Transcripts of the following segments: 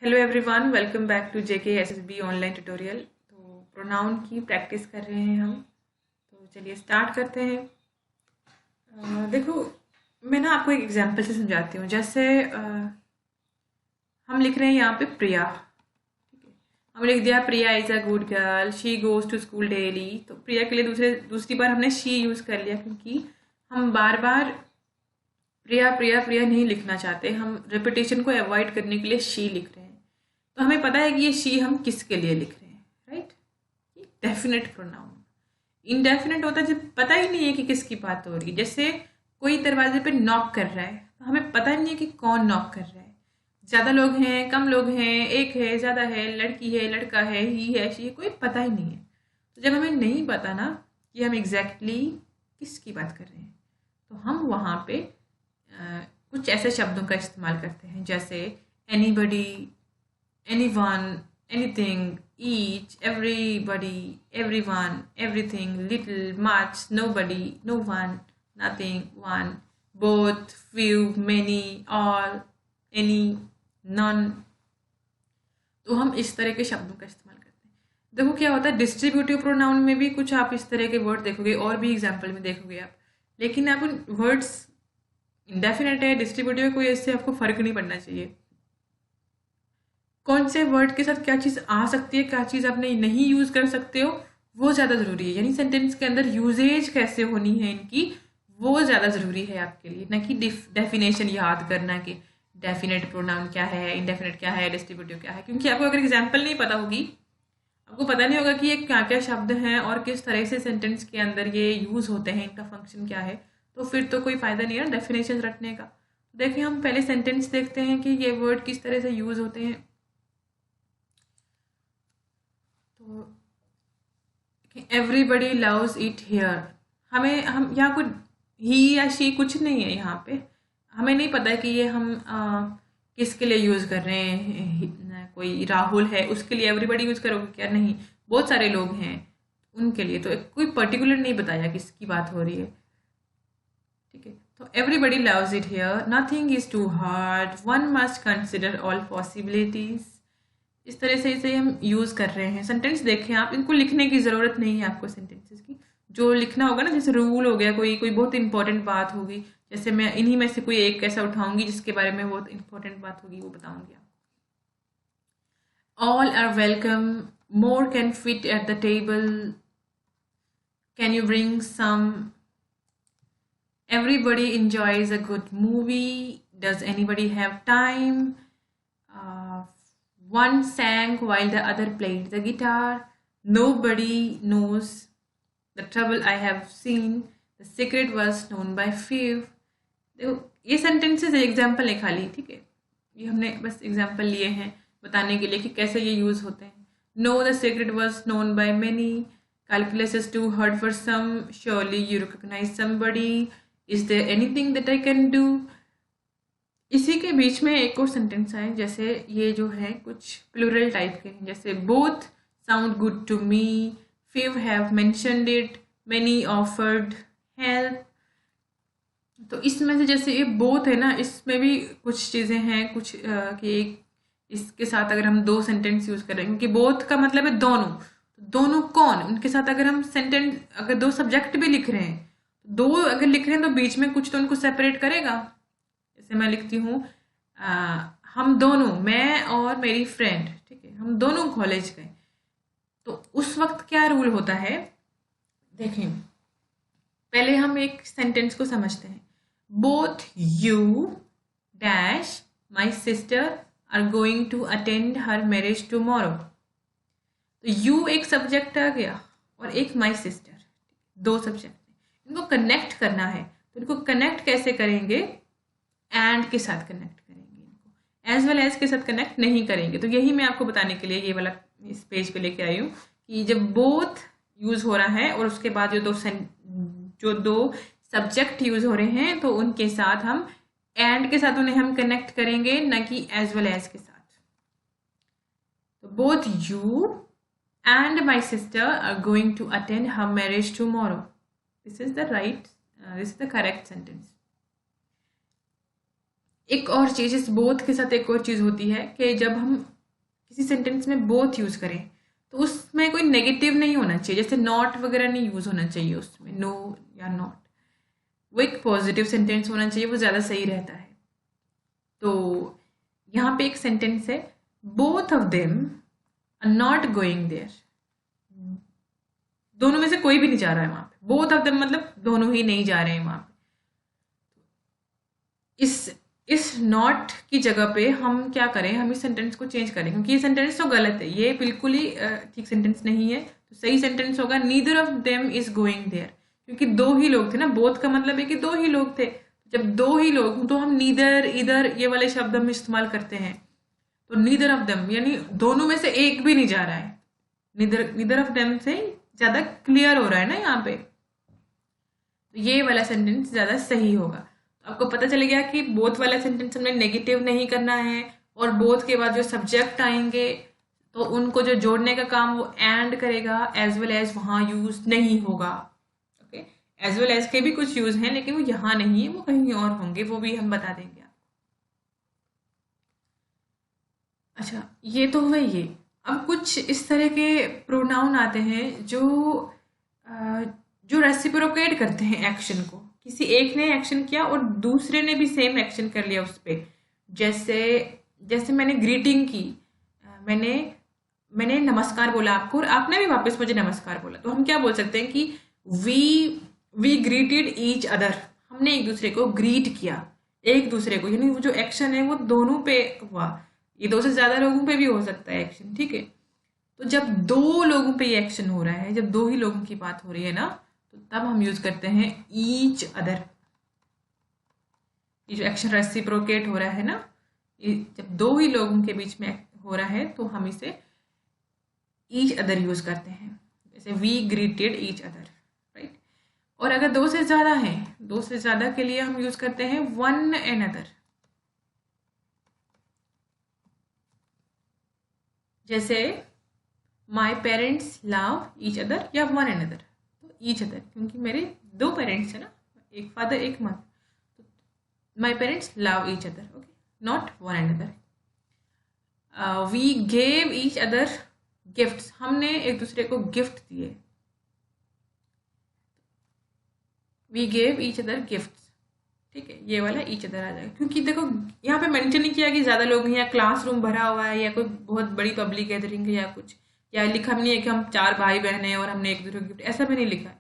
Hello everyone, welcome back to JK SSB online tutorial. तो pronoun की practice कर रहे हैं हम। तो चलिए स्टार्ट करते हैं। देखो, मैं ना आपको एक एग्जांपल से समझाती हूँ। जैसे हम लिख रहे हैं यहाँ पे प्रिया। ठीक है, हम लिख दिया Priya is a good girl, she goes to school daily. तो प्रिया के लिए दूसरी बार हमने शी यूज़ कर लिया, क्योंकि हम बार बार प्रिया प्रिया प्रिया नहीं लिखना चाहते। हम रिपीटेशन को अवॉइड करने के लिए शी लिख रहे हैं। तो हमें पता है कि ये शी हम किसके लिए लिख रहे हैं, राइट। Definite pronoun. इनडेफिनेट होता है जब पता ही नहीं है कि किसकी बात हो रही है। जैसे कोई दरवाजे पे नॉक कर रहा है, तो हमें पता ही नहीं है कि कौन नॉक कर रहा है। ज़्यादा लोग हैं, कम लोग हैं, एक है, ज़्यादा है, लड़की है, लड़का है, ही है, शी है, कोई पता ही नहीं है। तो जब हमें नहीं पता ना कि हम एग्जैक्टली किसकी बात कर रहे हैं, तो हम वहाँ पे कुछ ऐसे शब्दों का इस्तेमाल करते हैं, जैसे anybody, anyone, anything, each, everybody, everyone, everything, little, much, nobody, no one, nothing, one, both, few, many, all, any, none। तो हम इस तरह के शब्दों का इस्तेमाल करते हैं। देखो क्या होता है, डिस्ट्रीब्यूटिव प्रोनाउन में भी कुछ आप इस तरह के वर्ड देखोगे, और भी एग्जाम्पल में देखोगे आप। लेकिन आप उन वर्ड्स इंडेफिनेट है, डिस्ट्रीब्यूटिव है, कोई इससे आपको फर्क नहीं पड़ना चाहिए। कौन से वर्ड के साथ क्या चीज़ आ सकती है, क्या चीज़ आप नहीं यूज़ कर सकते हो, वो ज़्यादा ज़रूरी है। यानी सेंटेंस के अंदर यूजेज कैसे होनी है इनकी, वो ज़्यादा ज़रूरी है आपके लिए, ना कि डेफिनेशन याद करना कि डेफिनेट प्रोनाउन क्या है, इंडेफिनेट क्या है, डिस्ट्रीब्यूटिव क्या है। क्योंकि आपको अगर एग्जाम्पल नहीं पता होगी, आपको पता नहीं होगा कि ये क्या क्या शब्द हैं और किस तरह से सेंटेंस के अंदर ये यूज़ होते हैं, इनका फंक्शन क्या है, तो फिर तो कोई फ़ायदा नहीं है ना डेफिनेशन रटने का। देखिए, हम पहले सेंटेंस देखते हैं कि ये वर्ड किस तरह से यूज़ होते हैं। तो एवरीबडी लव्स इट हेयर, हम यहाँ कुछ ही या शी कुछ नहीं है यहाँ पे। हमें नहीं पता है कि ये हम किसके लिए यूज़ कर रहे हैं। कोई राहुल है, उसके लिए एवरीबडी यूज़ करोगे क्या? नहीं, बहुत सारे लोग हैं उनके लिए। तो कोई पर्टिकुलर नहीं बताया किसकी बात हो रही है। ठीक है, तो everybody loves it here, nothing is too hard, one must consider all possibilities. इस तरह से इसे हम यूज़ कर रहे हैं। सेंटेंस देखें आप, इनको लिखने की ज़रूरत नहीं है आपको सेंटेंसेस की। जो लिखना होगा ना, जैसे रूल हो गया, कोई कोई बहुत इंपॉर्टेंट बात होगी, जैसे मैं इन्हीं में से कोई एक ऐसा उठाऊंगी जिसके बारे में बहुत इंपॉर्टेंट बात होगी, वो बताऊंगी आपको। All are welcome, more can fit at the table, can you bring some, everybody enjoys a good movie, does anybody have time, uh, one sang while the other played the guitar, nobody knows the trouble I have seen, the secret was known by few। देखो, ये sentences example है खाली, ठीक है। ये हमने बस example लिए हैं बताने के लिए कि कैसे ये यूज होते हैं। No the secret was known by many, calculus is too hard for some, surely you recognise somebody, is there anything that I can do. इसी के बीच में एक और सेंटेंस है, जैसे ये जो है कुछ प्लूरल टाइप के हैं, जैसे both sound good to me, few have mentioned it, many offered help। तो इसमें से जैसे ये बोथ है ना, इसमें भी कुछ चीज़ें हैं, कुछ कि इसके साथ अगर हम दो सेंटेंस यूज कर रहे हैं, क्योंकि बोथ का मतलब है दोनों, तो दोनों कौन, उनके साथ अगर हम सेंटेंस, अगर दो सब्जेक्ट भी लिख रहे हैं, दो अगर लिख रहे हैं, तो बीच में कुछ तो उनको सेपरेट करेगा। जैसे मैं लिखती हूँ हम दोनों, मैं और मेरी फ्रेंड, ठीक है, हम दोनों कॉलेज गए। तो उस वक्त क्या रूल होता है, देखें, पहले हम एक सेंटेंस को समझते हैं। Both you dash my sister are going to attend her marriage tomorrow. तो यू एक सब्जेक्ट आ गया और एक माई सिस्टर, दो सब्जेक्ट, इनको कनेक्ट करना है। तो इनको कनेक्ट कैसे करेंगे? एंड के साथ कनेक्ट करेंगे, इनको एज वेल एज के साथ कनेक्ट नहीं करेंगे। तो यही मैं आपको बताने के लिए ये वाला इस पेज पे लेके आई हूँ कि जब बोथ यूज हो रहा है और उसके बाद जो दो सब्जेक्ट यूज हो रहे हैं, तो उनके साथ हम एंड के साथ उन्हें हम कनेक्ट करेंगे, न कि एज वेल एज के साथ। तो both you and my sister are going to attend her marriage tomorrow, this is the correct sentence. एक और चीज, इस बोथ के साथ एक और चीज होती है कि जब हम किसी सेंटेंस में बोथ यूज करें तो उसमें कोई नेगेटिव नहीं होना चाहिए, जैसे नॉट वगैरह नहीं यूज होना चाहिए उसमें, नो या नॉट। वो एक पॉजिटिव सेंटेंस होना चाहिए, वो ज़्यादा सही रहता है। तो यहाँ पे एक सेंटेंस है, both of them are not going there. दोनों में से कोई भी नहीं जा रहा है वहां पे। बोथ ऑफ देम मतलब दोनों ही नहीं जा रहे हैं वहां पे। इस नॉट की जगह पे हम क्या करें, हम इस सेंटेंस को चेंज करें, क्योंकि ये सेंटेंस तो गलत है, ये बिल्कुल ही ठीक सेंटेंस नहीं है। तो सही सेंटेंस होगा neither of them is going there, क्योंकि दो ही लोग थे ना, बोथ का मतलब है कि दो ही लोग थे। जब दो ही लोग हों तो हम नीदर, इधर ये वाले शब्द हम इस्तेमाल करते हैं। तो नीदर ऑफ देम यानी दोनों में से एक भी नहीं जा रहा है। नीदर ऑफ देम से ज्यादा क्लियर हो रहा है ना यहाँ पे, तो ये वाला सेंटेंस ज्यादा सही होगा। तो आपको पता चल गया कि बोथ वाला सेंटेंस हमें नेगेटिव नहीं करना है, और बोथ के बाद जो सब्जेक्ट आएंगे तो उनको जो जोड़ने का काम वो एंड करेगा, एज वेल एज वहां यूज नहीं होगा। ओके, एज वेल एज के भी कुछ यूज हैं लेकिन वो यहाँ नहीं है, वो कहीं और होंगे, वो भी हम बता देंगे आपको। अच्छा, ये तो हुए ये। अब कुछ इस तरह के प्रोनाउन आते हैं जो रेसिप्रोकेट करते हैं एक्शन को। किसी एक ने एक्शन किया और दूसरे ने भी सेम एक्शन कर लिया उस पर। जैसे जैसे मैंने ग्रीटिंग की, मैंने नमस्कार बोला आपको और आपने भी वापस मुझे नमस्कार बोला, तो हम क्या बोल सकते हैं कि वी ग्रीटेड ईच अदर। हमने एक दूसरे को ग्रीट किया, एक दूसरे को, यानी वो जो एक्शन है वो दोनों पे हुआ। ये दो से ज्यादा लोगों पे भी हो सकता है एक्शन, ठीक है। तो जब दो लोगों पे ये एक्शन हो रहा है, जब दो ही लोगों की बात हो रही है ना, तो तब हम यूज करते हैं ईच अदर। ये जो एक्शन रेसिप्रोकेट हो रहा है ना, जब दो ही लोगों के बीच में हो रहा है तो हम इसे ईच अदर यूज करते हैं। जैसे we greeted each other, right. और अगर दो से ज्यादा है, दो से ज्यादा के लिए हम यूज करते हैं वन एंड अदर। जैसे my parents love each other या वन एंड अदर। तो ईच अदर क्योंकि मेरे दो पेरेंट्स है ना, एक फादर एक मदर, तो my parents love each other, okay, not one and other. We gave each other gifts. हमने एक दूसरे को गिफ्ट दिए, we gave each other gifts, ठीक है। ये वाला ईच अदर आ जाएगा, क्योंकि देखो यहाँ पे मेंशन नहीं किया कि ज्यादा लोग हैं या क्लासरूम भरा हुआ है या कोई बहुत बड़ी पब्लिक गैदरिंग है या कुछ, या लिखा भी नहीं है कि हम 4 भाई बहन हैं और हमने एक दूसरे को गिफ्ट, ऐसा भी नहीं लिखा है।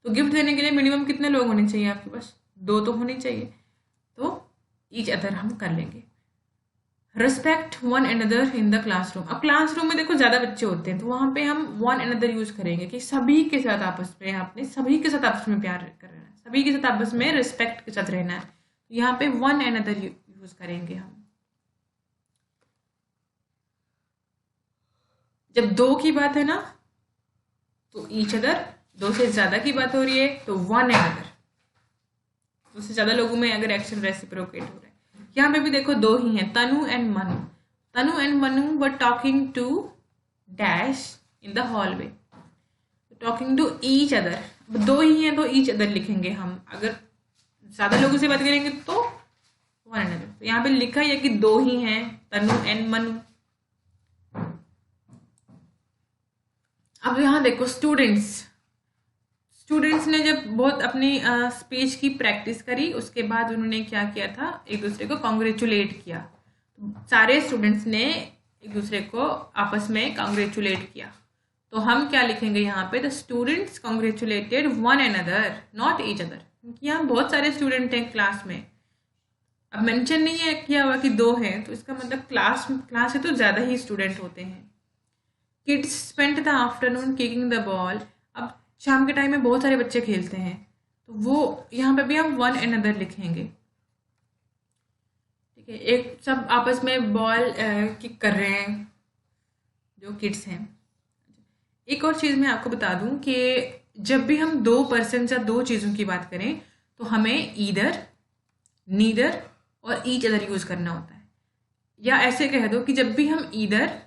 तो गिफ्ट देने के लिए मिनिमम कितने लोग होने चाहिए आपके पास? 2 तो होने चाहिए। तो ईच अदर हम कर लेंगे। Respect one and other in the classroom. अब क्लासरूम में देखो ज्यादा बच्चे होते हैं तो वहां पे हम वन एंड अदर यूज करेंगे कि सभी के साथ आपस में, आपने सभी के साथ आपस में प्यार करना है, सभी के साथ आपस में रिस्पेक्ट के साथ रहना है। तो यहाँ पे वन एंड अदर यूज करेंगे हम। जब दो की बात है ना तो ईच अदर, दो से ज्यादा की बात हो रही है तो वन एंड अदर। दो से ज्यादा लोगों में अगर एक्शन रेसिप्रोकेट हो रहा है। यहाँ पे भी देखो दो ही हैं, Tanu and Manu. Tanu and Manu were talking to dash in the hallway, talking to each other. दो ही हैं तो ईच अदर लिखेंगे हम। अगर ज्यादा लोगों से बात करेंगे तो वन एंड अदर। तो यहाँ पे लिखा है कि दो ही हैं, तनु एंड मनु। अब यहाँ देखो स्टूडेंट्स ने जब बहुत अपनी स्पीच की प्रैक्टिस करी, उसके बाद उन्होंने क्या किया था, एक दूसरे को कॉन्ग्रेचुलेट किया। सारे स्टूडेंट्स ने एक दूसरे को आपस में कॉन्ग्रेचुलेट किया। तो हम क्या लिखेंगे यहाँ पे, the students congratulated one and other not each other, क्योंकि यहाँ बहुत सारे स्टूडेंट हैं क्लास में। अब मेंशन नहीं है किया हुआ कि दो हैं, तो इसका मतलब क्लास से तो ज्यादा ही स्टूडेंट होते हैं। Kids spent the afternoon kicking the ball. अब शाम के टाइम में बहुत सारे बच्चे खेलते हैं, तो वो यहाँ पे भी हम वन एंड अदर लिखेंगे, ठीक है। एक सब आपस में बॉल किक कर रहे हैं जो किड्स हैं। एक और चीज मैं आपको बता दूं कि जब भी हम दो पर्सन या दो चीजों की बात करें तो हमें ईदर, नीदर और ईच अदर यूज करना होता है। या ऐसे कह दो कि जब भी हम ईदर,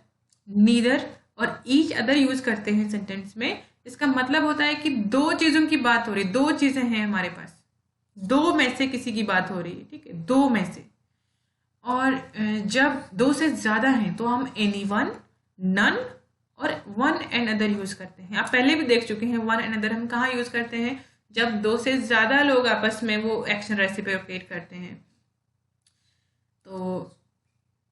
नीदर और ईच अदर यूज करते हैं सेंटेंस में, इसका मतलब होता है कि दो चीजों की बात हो रही है, दो चीजें हैं हमारे पास, दो में से किसी की बात हो रही है, ठीक है, दो में से। और जब दो से ज्यादा हैं तो हम एनीवन नन और वन एंड अदर यूज करते हैं। आप पहले भी देख चुके हैं वन एंड अदर हम कहाँ यूज करते हैं, जब दो से ज्यादा लोग आपस में वो एक्शन रेसिप्रोकेट करते हैं। तो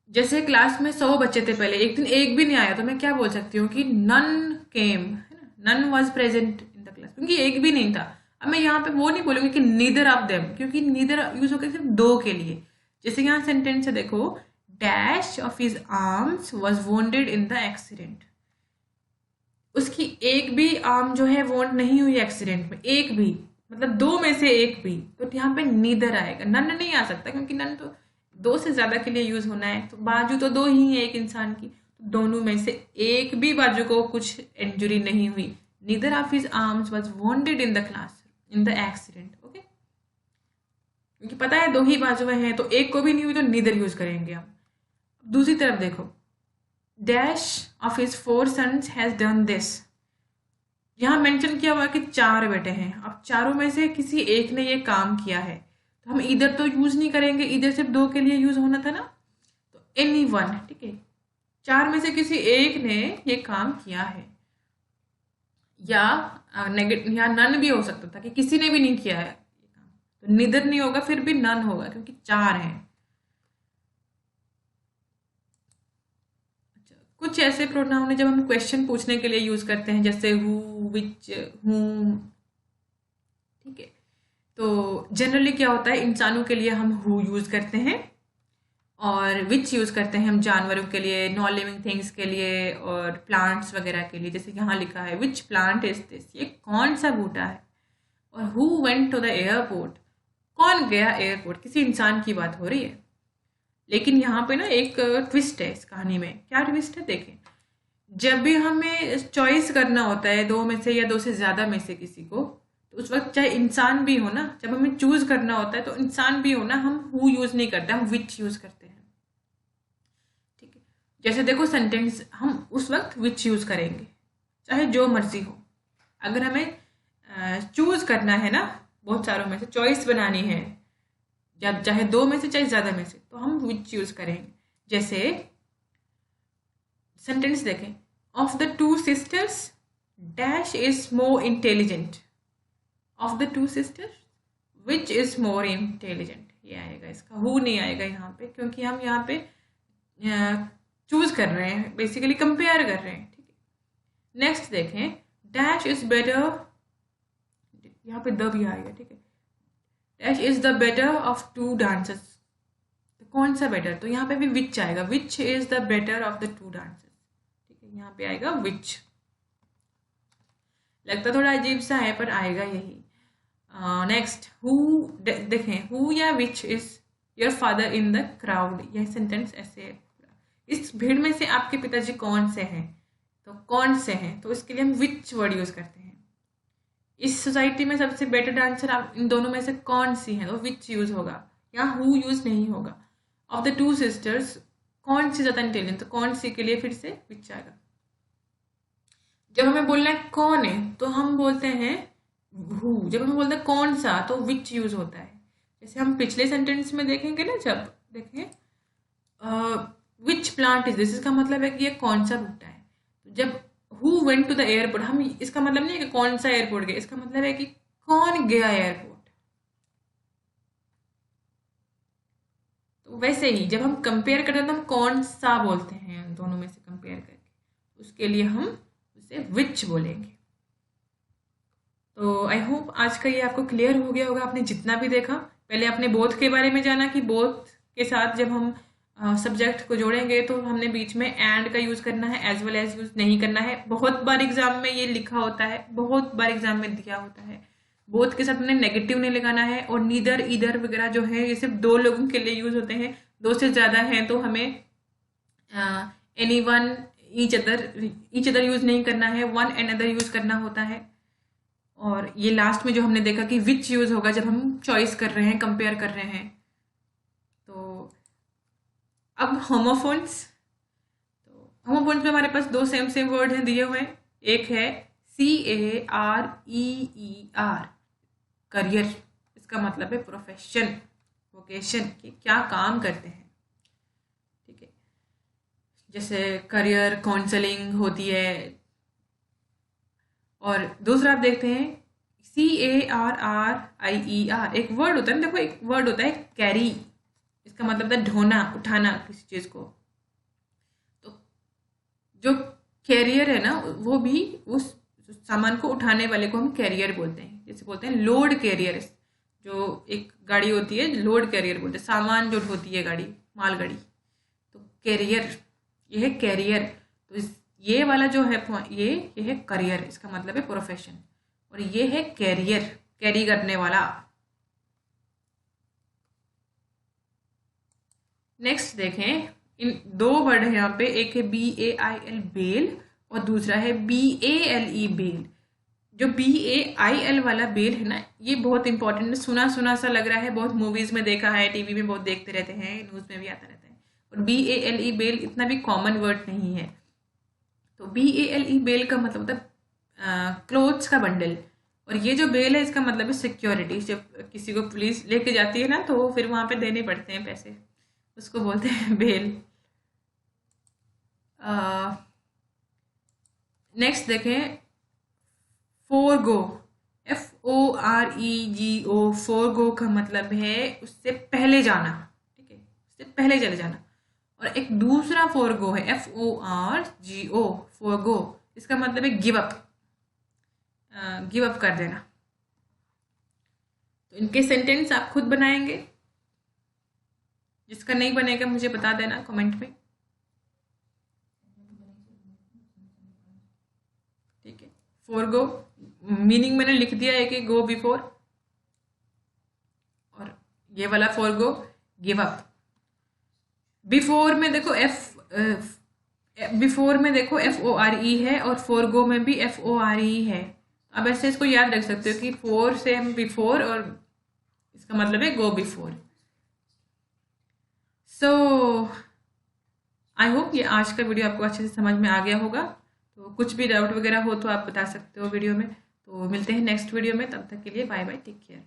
जैसे क्लास में 100 बच्चे थे पहले, एक दिन एक भी नहीं आया, तो मैं क्या बोल सकती हूँ कि नन केम, है ना, none was present in the class, क्योंकि एक भी नहीं था। अब मैं यहाँ पे वो नहीं बोलूंगी कि नीदर ऑफ देम, क्योंकि नीदर यूज होकर सिर्फ दो के लिए। जैसे यहाँ सेंटेंस है देखो, dash of his arms was wounded in the accident. उसकी एक भी आर्म जो है वोंड नहीं हुई एक्सीडेंट में, एक भी, मतलब दो में से एक भी, तो यहाँ पे नीदर आएगा, नन नहीं आ सकता, क्योंकि नन तो दो से ज्यादा के लिए यूज होना है। तो बाजू तो दो ही है एक इंसान की, तो दोनों में से एक भी बाजू को कुछ इंजुरी नहीं हुई। Neither of his arms was wounded in the class in the accident. Okay, क्योंकि पता है दो ही बाजुएं हैं, तो एक को भी नहीं हुई तो नीदर यूज करेंगे हम। दूसरी तरफ देखो, dash of his 4 sons has done this. यहाँ मेंशन किया हुआ कि 4 बेटे हैं, अब चारों में से किसी एक ने ये काम किया है, तो हम इधर तो यूज नहीं करेंगे, इधर सिर्फ दो के लिए यूज होना था ना, तो एनी वन, ठीक है, 4 में से किसी एक ने ये काम किया है, या नेगेटिव या नन भी हो सकता था कि किसी ने भी नहीं किया है ये काम, तो निदर नहीं होगा, फिर भी नन होगा, क्योंकि 4 हैं। अच्छा, कुछ ऐसे प्रोनाउन है जब हम क्वेश्चन पूछने के लिए यूज करते हैं, जैसे हु, विच, हुम, ठीक है। तो जनरली क्या होता है, इंसानों के लिए हम हु यूज करते हैं, और विच यूज करते हैं हम जानवरों के लिए, नॉन लिविंग थिंग्स के लिए, और प्लांट्स वगैरह के लिए। जैसे यहाँ लिखा है विच प्लांट इज दिस, ये कौन सा बूटा है। और who went to the airport, कौन गया एयरपोर्ट, किसी इंसान की बात हो रही है। लेकिन यहाँ पे ना एक ट्विस्ट है इस कहानी में। क्या ट्विस्ट है, देखें, जब भी हमें चॉइस करना होता है दो में से या दो से ज्यादा में से किसी को, तो उस वक्त चाहे इंसान भी हो ना, जब हमें चूज करना होता है तो इंसान भी हो ना, हम हु यूज नहीं करते, हम विच यूज करते हैं, ठीक है। जैसे देखो सेंटेंस, हम उस वक्त विच यूज करेंगे चाहे जो मर्जी हो। अगर हमें चूज करना है ना, बहुत सारों में से चॉइस बनानी है, या चाहे दो में से चाहे ज्यादा में से, तो हम विच यूज करेंगे। जैसे सेंटेंस देखें, of the two sisters dash is more intelligent. Of the two sisters which is more intelligent, ये आएगा, इसका हु नहीं आएगा यहाँ पे, क्योंकि हम यहाँ पे चूज कर रहे हैं, बेसिकली कंपेयर कर रहे हैं, ठीक है। नेक्स्ट देखें, डैश इज बेटर, यहाँ पे द भी आएगा, ठीक है। Dash is the better of two dancers, तो कौन सा बेटर, तो यहाँ पे भी विच आएगा, which is the better of the two dancers, ठीक है, यहाँ पे आएगा विच। लगता थोड़ा अजीब सा है पर आएगा यही। नेक्स्ट, हु, देखें, हु या which is your father in the crowd, यह सेंटेंस ऐसे है, इस भीड़ में से आपके पिताजी कौन से हैं, तो कौन से हैं, तो इसके लिए हम विच वर्ड यूज करते हैं। इस सोसाइटी में सबसे बेटर डांसर आप इन दोनों में से कौन सी है, तो विच यूज होगा, यहाँ हु यूज नहीं होगा। ऑफ द टू सिस्टर्स, कौन सी ज्यादा इंटेलिजेंट, तो कौन सी के लिए फिर से विच आएगा। जब हमें बोलना है कौन है, तो हम बोलते हैं हु, जब हमें बोलते हैं कौन सा, तो विच यूज होता है। जैसे हम पिछले सेंटेंस में देखेंगे ना, जब देखें विच प्लांट इज दिस, इसका मतलब है कि ये कौन सा बूटा है। तो जब who went to the airport, हम इसका मतलब नहीं है कि कौन सा एयरपोर्ट गया, इसका मतलब है कि कौन गया एयरपोर्ट। तो वैसे ही जब हम कंपेयर करते हैं तो हम कौन सा बोलते हैं दोनों में से कंपेयर करके, उसके लिए हम उसे विच बोलेंगे। तो आई होप आज का ये आपको क्लियर हो गया होगा, आपने जितना भी देखा। पहले आपने बोथ के बारे में जाना कि बोथ के साथ जब हम सब्जेक्ट को जोड़ेंगे तो हमने बीच में एंड का यूज करना है, एज वेल एज यूज नहीं करना है। बहुत बार एग्जाम में ये लिखा होता है, बहुत बार एग्जाम में दिया होता है। बोथ के साथ हमने नेगेटिव नहीं लगाना है, और नीदर, इधर वगैरह जो है ये सिर्फ दो लोगों के लिए यूज होते हैं, दो से ज्यादा हैं तो हमें any one, each other use नहीं करना है, वन एंड अदर यूज करना होता है। और ये लास्ट में जो हमने देखा कि विच यूज होगा जब हम चॉइस कर रहे हैं, कंपेयर कर रहे हैं। तो अब होमोफोन्स, तो होमोफोन्स में हमारे पास दो सेम सेम वर्ड हैं दिए हुए हैं। एक है CAREER, करियर, इसका मतलब है प्रोफेशन, वोकेशन, कि क्या काम करते हैं, ठीक है। जैसे करियर काउंसलिंग होती है। और दूसरा आप देखते हैं CARRIER, एक वर्ड होता है ना, देखो एक वर्ड होता है कैरी, इसका मतलब है ढोना, उठाना किसी चीज को। तो जो कैरियर है ना, वो भी उस सामान को उठाने वाले को हम कैरियर बोलते हैं। जैसे बोलते हैं लोड कैरियर, जो एक गाड़ी होती है लोड कैरियर बोलते हैं, सामान जो ढोती है गाड़ी, मालगाड़ी। तो कैरियर, ये है कैरियर। तो ये वाला जो है ये है करियर, इसका मतलब है प्रोफेशन। और ये है कैरियर, कैरी करने वाला। नेक्स्ट देखें, इन दो वर्ड है यहाँ पे, एक है BAIL बेल और दूसरा है BALE बेल। जो BAIL वाला बेल है ना, ये बहुत इंपॉर्टेंट है, सुना सुना सा लग रहा है, बहुत मूवीज में देखा है, टीवी में बहुत देखते रहते हैं, न्यूज में भी आता रहता है। और BALE बेल इतना भी कॉमन वर्ड नहीं है। तो BALE बेल का मतलब होता है क्लोथ्स का बंडल। और ये जो बेल है इसका मतलब है सिक्योरिटी। जब किसी को पुलिस लेके जाती है ना, तो फिर वहां पे देने पड़ते हैं पैसे, उसको बोलते हैं बेल। नेक्स्ट देखें, फोरगो, FOREGO, फोरगो का मतलब है उससे पहले जाना, ठीक है, उससे पहले चले जाना। और एक दूसरा फोरगो है FORGO, फोरगो, इसका मतलब है गिव अप, गिव अप कर देना। तो इनके सेंटेंस आप खुद बनाएंगे, जिसका नहीं बनेगा मुझे बता देना कमेंट में, ठीक है। फोरगो मीनिंग मैंने लिख दिया है कि गो बिफोर, और ये वाला फोरगो गिव अप। बिफोर में देखो बिफोर में देखो FORE है, और फोरगो में भी FORE है। अब ऐसे इसको याद रख सकते हो कि फोर से हम बिफोर, और इसका मतलब है go before. So I hope ये आज का वीडियो आपको अच्छे से समझ में आ गया होगा। तो कुछ भी डाउट वगैरह हो तो आप बता सकते हो वीडियो में। तो मिलते हैं नेक्स्ट वीडियो में, तब तक के लिए बाय बाय, टेक केयर।